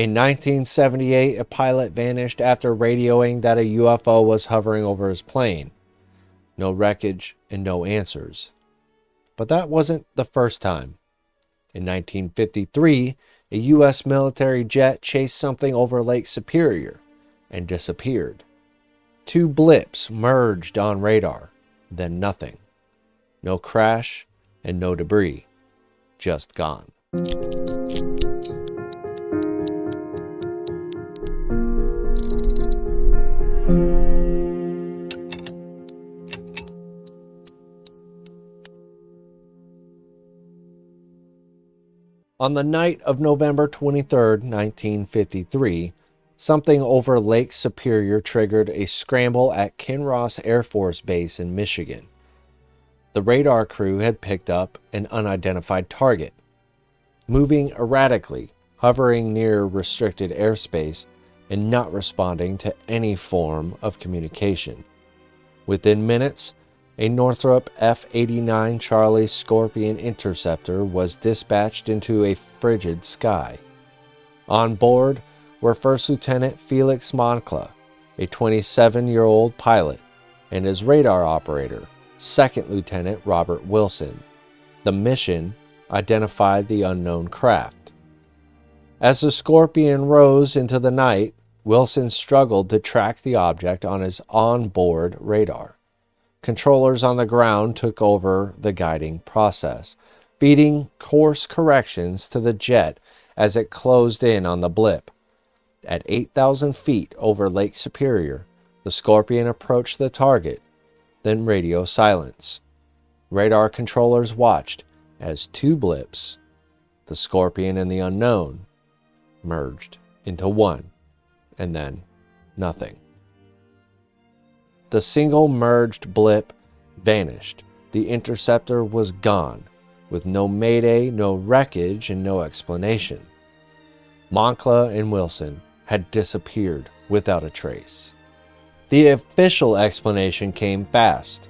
In 1978, a pilot vanished after radioing that a UFO was hovering over his plane. No wreckage and no answers. But that wasn't the first time. In 1953, a U.S. military jet chased something over Lake Superior and disappeared. 2 blips merged on radar, then nothing. No crash and no debris, just gone. On the night of November 23, 1953, something over Lake Superior triggered a scramble at Kinross Air Force Base in Michigan. The radar crew had picked up an unidentified target, moving erratically, hovering near restricted airspace, and not responding to any form of communication. Within minutes, a Northrop F-89 Charlie Scorpion interceptor was dispatched into a frigid sky. On board were First Lieutenant Felix Moncla, a 27-year-old pilot, and his radar operator, Second Lieutenant Robert Wilson. The mission identified the unknown craft. As the Scorpion rose into the night, Wilson struggled to track the object on his onboard radar. Controllers on the ground took over the guiding process, feeding course corrections to the jet as it closed in on the blip. At 8,000 feet over Lake Superior, the Scorpion approached the target, then radio silence. Radar controllers watched as 2 blips, the Scorpion and the unknown, merged into one, and then nothing. The single merged blip vanished. The interceptor was gone, with no mayday, no wreckage, and no explanation. Moncla and Wilson had disappeared without a trace. The official explanation came fast.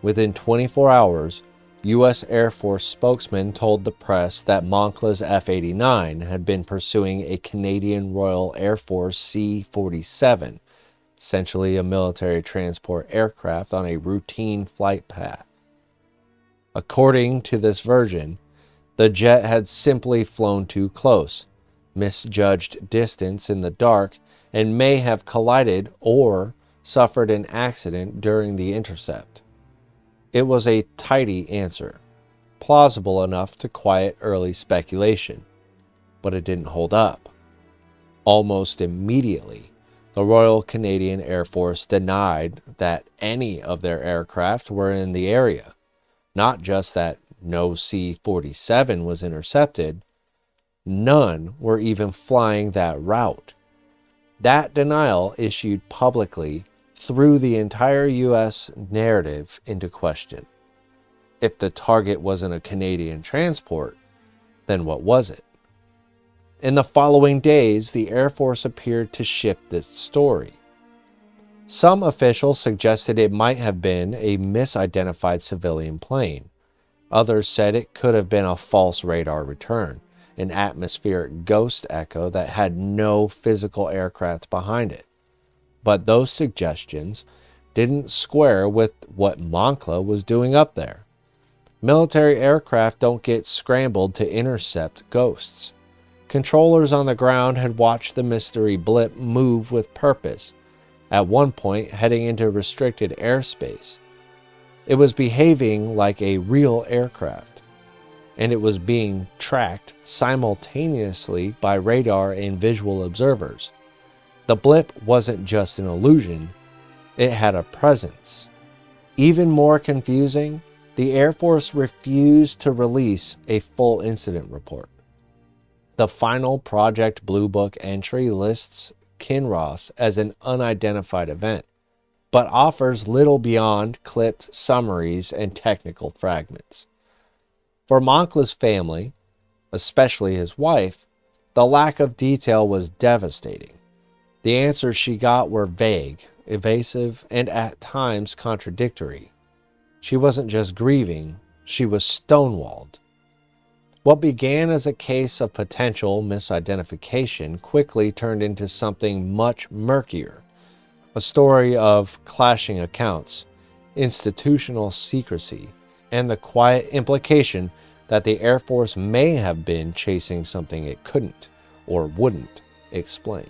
Within 24 hours, U.S. Air Force spokesman told the press that Moncla's F-89 had been pursuing a Canadian Royal Air Force C-47, essentially a military transport aircraft on a routine flight path. According to this version, the jet had simply flown too close, misjudged distance in the dark, and may have collided or suffered an accident during the intercept. It was a tidy answer, plausible enough to quiet early speculation, but it didn't hold up. Almost immediately, the Royal Canadian Air Force denied that any of their aircraft were in the area. Not just that no C-47 was intercepted, none were even flying that route. That denial issued publicly threw the entire U.S. narrative into question. If the target wasn't a Canadian transport, then what was it? In the following days, the Air Force appeared to shift this story. Some officials suggested it might have been a misidentified civilian plane. Others said it could have been a false radar return, an atmospheric ghost echo that had no physical aircraft behind it. But those suggestions didn't square with what Moncla was doing up there. Military aircraft don't get scrambled to intercept ghosts. Controllers on the ground had watched the mystery blip move with purpose, at one point heading into restricted airspace. It was behaving like a real aircraft, and it was being tracked simultaneously by radar and visual observers. The blip wasn't just an illusion, it had a presence. Even more confusing, the Air Force refused to release a full incident report. The final Project Blue Book entry lists Kinross as an unidentified event, but offers little beyond clipped summaries and technical fragments. For Moncla's family, especially his wife, the lack of detail was devastating. The answers she got were vague, evasive, and at times contradictory. She wasn't just grieving, she was stonewalled. What began as a case of potential misidentification quickly turned into something much murkier, a story of clashing accounts, institutional secrecy, and the quiet implication that the Air Force may have been chasing something it couldn't or wouldn't explain.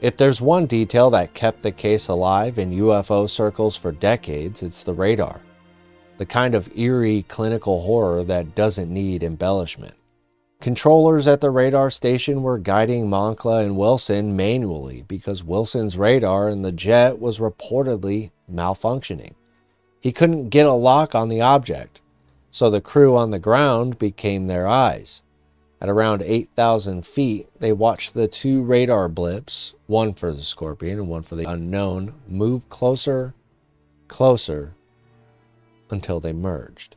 If there's one detail that kept the case alive in UFO circles for decades, it's the radar. The kind of eerie clinical horror that doesn't need embellishment. Controllers at the radar station were guiding Moncla and Wilson manually because Wilson's radar in the jet was reportedly malfunctioning. He couldn't get a lock on the object, so the crew on the ground became their eyes. At around 8,000 feet, they watched the two radar blips, one for the Scorpion and one for the unknown, move closer, until they merged.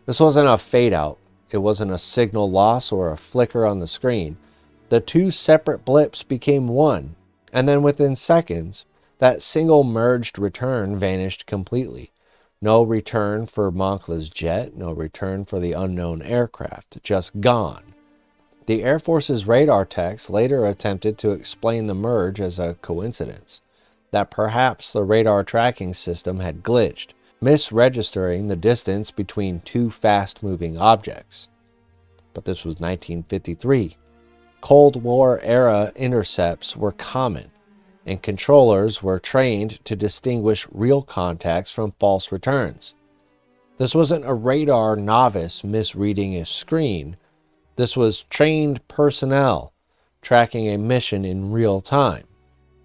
This wasn't a fade out. It wasn't a signal loss or a flicker on the screen. The two separate blips became one, and then within seconds, that single merged return vanished completely. No return for Moncla's jet, no return for the unknown aircraft, just gone. The Air Force's radar techs later attempted to explain the merge as a coincidence, that perhaps the radar tracking system had glitched, misregistering the distance between two fast-moving objects. But this was 1953. Cold War-era intercepts were common, and controllers were trained to distinguish real contacts from false returns. This wasn't a radar novice misreading a screen. This was trained personnel tracking a mission in real time.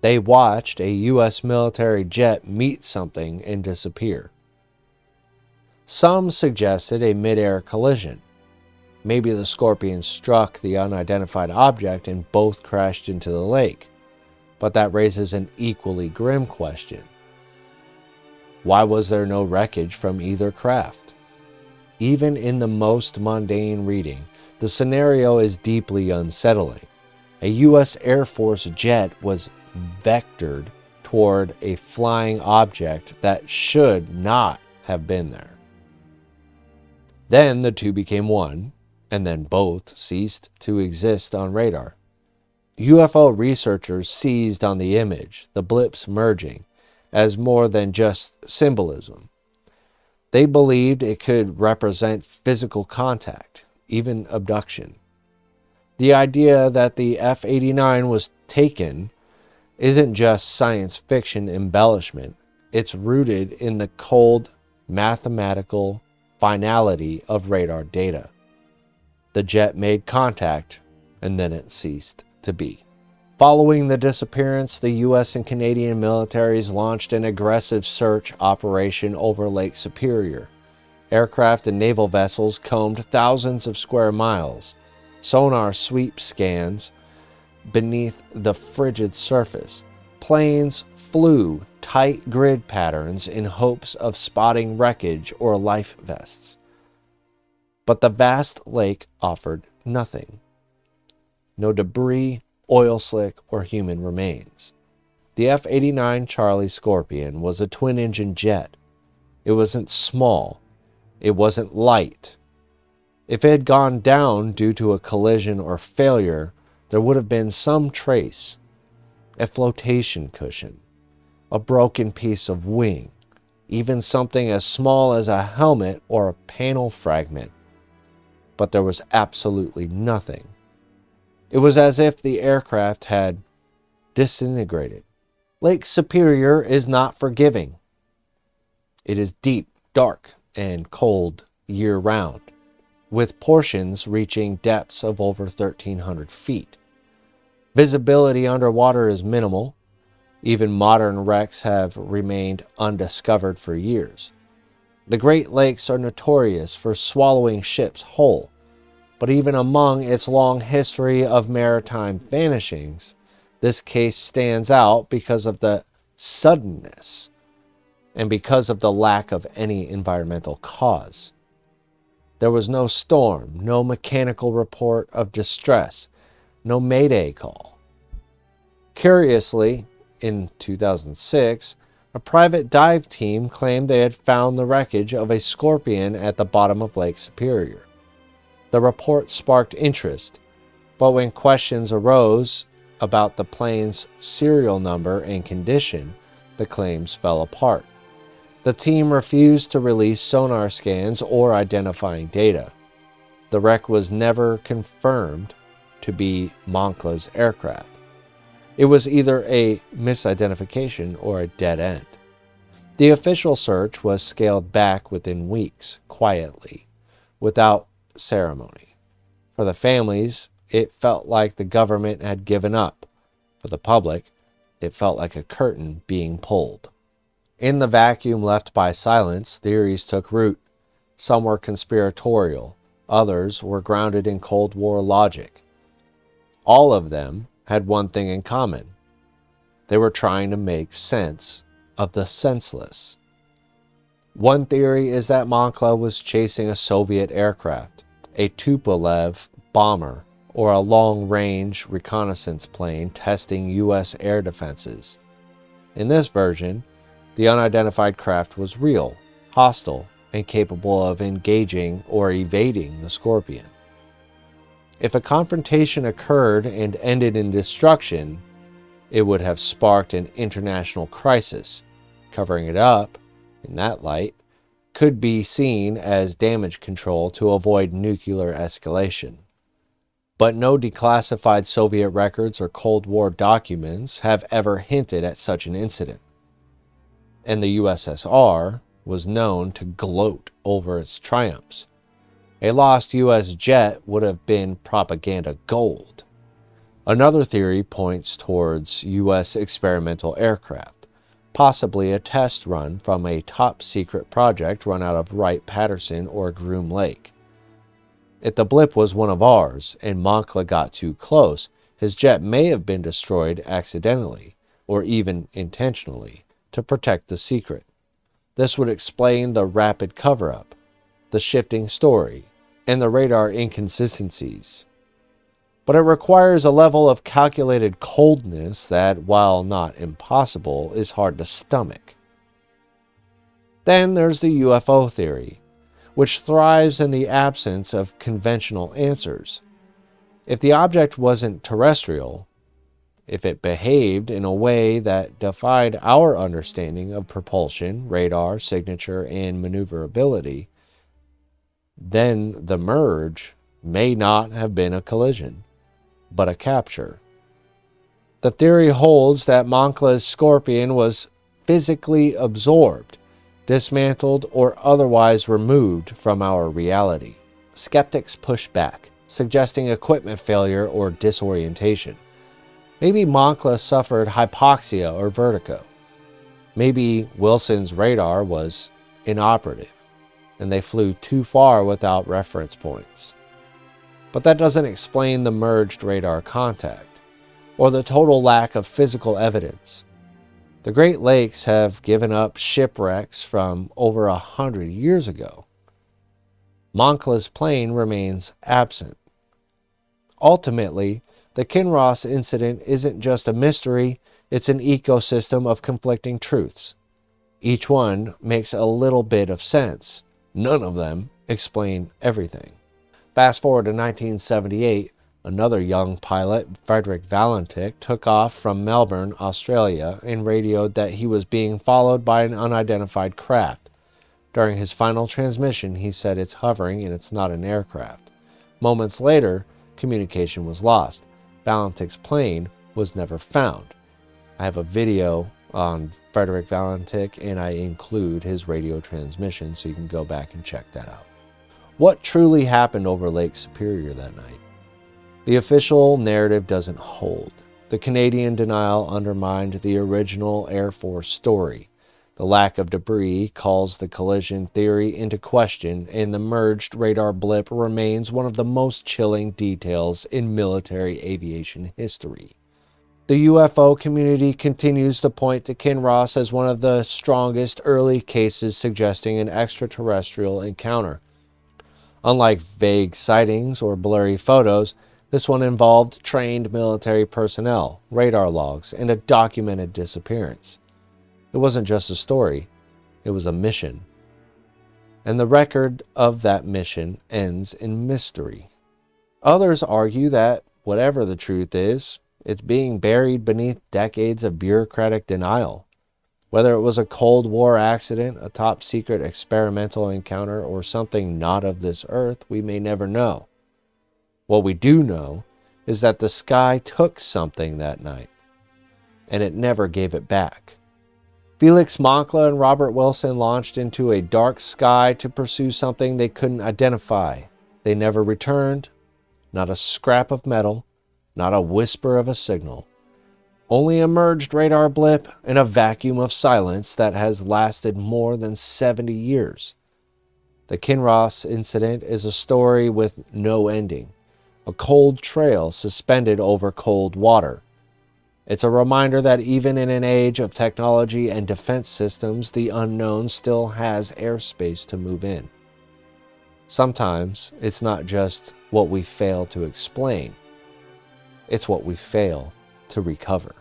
They watched a U.S. military jet meet something and disappear. Some suggested a mid-air collision. Maybe the Scorpion struck the unidentified object and both crashed into the lake. But that raises an equally grim question. Why was there no wreckage from either craft? Even in the most mundane reading, the scenario is deeply unsettling. A U.S. Air Force jet was vectored toward a flying object that should not have been there. Then the two became one, and then both ceased to exist on radar. UFO researchers seized on the image, the blips merging, as more than just symbolism. They believed it could represent physical contact, even abduction. The idea that the F-89 was taken isn't just science fiction embellishment. It's rooted in the cold, mathematical finality of radar data. The jet made contact, and then it ceased to be. Following the disappearance, the U.S. and Canadian militaries launched an aggressive search operation over Lake Superior. Aircraft and naval vessels combed thousands of square miles. Sonar sweep scans beneath the frigid surface. Planes flew tight grid patterns in hopes of spotting wreckage or life vests. But the vast lake offered nothing. No debris, oil slick, or human remains. The F-89 Charlie Scorpion was a twin-engine jet. It wasn't small. It wasn't light. If it had gone down due to a collision or failure, there would have been some trace. A flotation cushion, a broken piece of wing, even something as small as a helmet or a panel fragment. But there was absolutely nothing. It was as if the aircraft had disintegrated. Lake Superior is not forgiving. It is deep, dark, and cold year-round, with portions reaching depths of over 1,300 feet. Visibility underwater is minimal. Even modern wrecks have remained undiscovered for years. The Great Lakes are notorious for swallowing ships whole, but even among its long history of maritime vanishings, this case stands out because of the suddenness and because of the lack of any environmental cause. There was no storm, no mechanical report of distress, no mayday call. Curiously, in 2006, a private dive team claimed they had found the wreckage of a Scorpion at the bottom of Lake Superior. The report sparked interest, but when questions arose about the plane's serial number and condition, the claims fell apart. The team refused to release sonar scans or identifying data. The wreck was never confirmed to be Moncla's aircraft. It was either a misidentification or a dead end. The official search was scaled back within weeks, quietly, without ceremony. For the families, it felt like the government had given up. For the public, it felt like a curtain being pulled. In the vacuum left by silence, theories took root. Some were conspiratorial, others were grounded in Cold War logic. All of them had one thing in common. They were trying to make sense of the senseless. One theory is that Moncla was chasing a Soviet aircraft, a Tupolev bomber, or a long-range reconnaissance plane testing U.S. air defenses. In this version, the unidentified craft was real, hostile, and capable of engaging or evading the Scorpion. If a confrontation occurred and ended in destruction, it would have sparked an international crisis. Covering it up, in that light, could be seen as damage control to avoid nuclear escalation. But no declassified Soviet records or Cold War documents have ever hinted at such an incident. And the USSR was known to gloat over its triumphs. A lost U.S. jet would have been propaganda gold. Another theory points towards U.S. experimental aircraft, possibly a test run from a top-secret project run out of Wright-Patterson or Groom Lake. If the blip was one of ours and Moncla got too close, his jet may have been destroyed accidentally or even intentionally to protect the secret. This would explain the rapid cover-up, the shifting story, and the radar inconsistencies. But it requires a level of calculated coldness that, while not impossible, is hard to stomach. Then there's the UFO theory, which thrives in the absence of conventional answers. If the object wasn't terrestrial, if it behaved in a way that defied our understanding of propulsion, radar, signature, and maneuverability, then the merge may not have been a collision, but a capture. The theory holds that Moncla's Scorpion was physically absorbed, dismantled, or otherwise removed from our reality. Skeptics push back, suggesting equipment failure or disorientation. Maybe Moncla suffered hypoxia or vertigo. Maybe Wilson's radar was inoperative, and they flew too far without reference points. But that doesn't explain the merged radar contact, or the total lack of physical evidence. The Great Lakes have given up shipwrecks from over 100 years ago. Moncla's plane remains absent. Ultimately, the Kinross Incident isn't just a mystery, it's an ecosystem of conflicting truths. Each one makes a little bit of sense. None of them explain everything. Fast forward to 1978, another young pilot, Frederick Valentich, took off from Melbourne, Australia, and radioed that he was being followed by an unidentified craft. During his final transmission, he said it's hovering and it's not an aircraft. Moments later, communication was lost. Valentich's plane was never found. I have a video on Frederick Valentich, and I include his radio transmission, so you can go back and check that out. What truly happened over Lake Superior that night? The official narrative doesn't hold. The Canadian denial undermined the original Air Force story. The lack of debris calls the collision theory into question, and the merged radar blip remains one of the most chilling details in military aviation history. The UFO community continues to point to Kinross as one of the strongest early cases suggesting an extraterrestrial encounter. Unlike vague sightings or blurry photos, this one involved trained military personnel, radar logs, and a documented disappearance. It wasn't just a story, it was a mission. and the record of that mission ends in mystery. Others argue that, whatever the truth is, it's being buried beneath decades of bureaucratic denial. Whether it was a Cold War accident, a top-secret experimental encounter, or something not of this earth, we may never know. What we do know is that the sky took something that night, and it never gave it back. Felix Moncla and Robert Wilson launched into a dark sky to pursue something they couldn't identify. They never returned, not a scrap of metal, not a whisper of a signal. Only a merged radar blip in a vacuum of silence that has lasted more than 70 years. The Kinross Incident is a story with no ending, a cold trail suspended over cold water. It's a reminder that even in an age of technology and defense systems, the unknown still has airspace to move in. Sometimes it's not just what we fail to explain, it's what we fail to recover.